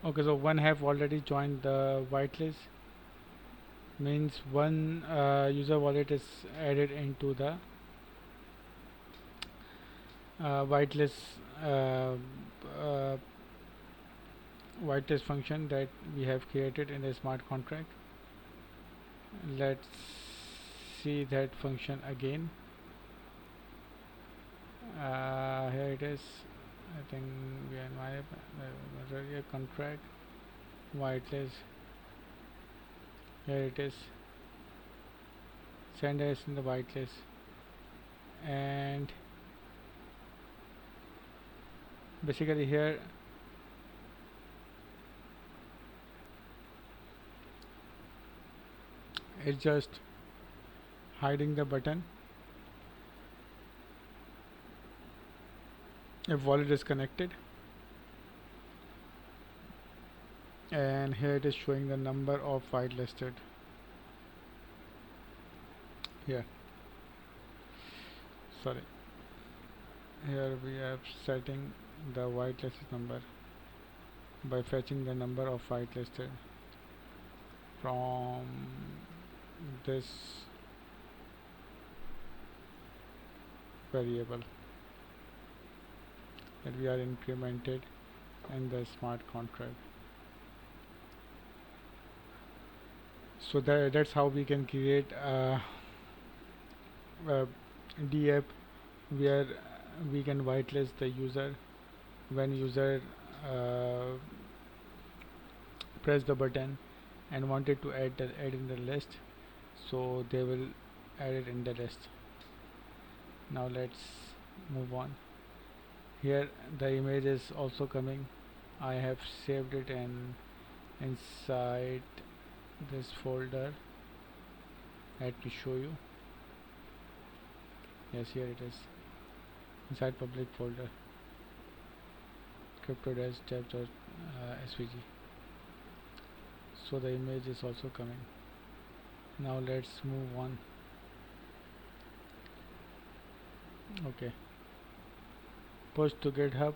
Okay, so one have already joined the whitelist, means one user wallet is added into the whitelist uh, uh, whitelist function that we have created in the smart contract. Let's see that function again. Here it is. I think we are in my contract whitelist. Here it is. Send us in the whitelist, and basically here it's just hiding the button if wallet is connected, and here it is showing the number of whitelisted. Here, sorry, here we are setting the whitelisted number by fetching the number of whitelisted from this variable that we are incremented in the smart contract. So that's how we can create a dApp where we can whitelist the user when user uh, press the button and wanted to add in the list, so they will add it in the list. Now let's move on. Here the image is also coming. I have saved it in inside this folder. Let me show you. Yes, here it is inside public folder crypto-dApps.svg. So the image is also coming. Now let's move on. Okay, push to GitHub.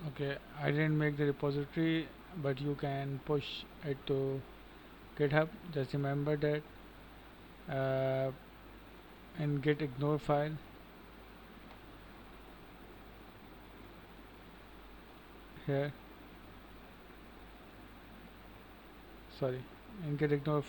Okay, I didn't make the repository, but you can push it to GitHub. Just remember that in git ignore file, here, sorry, in git ignore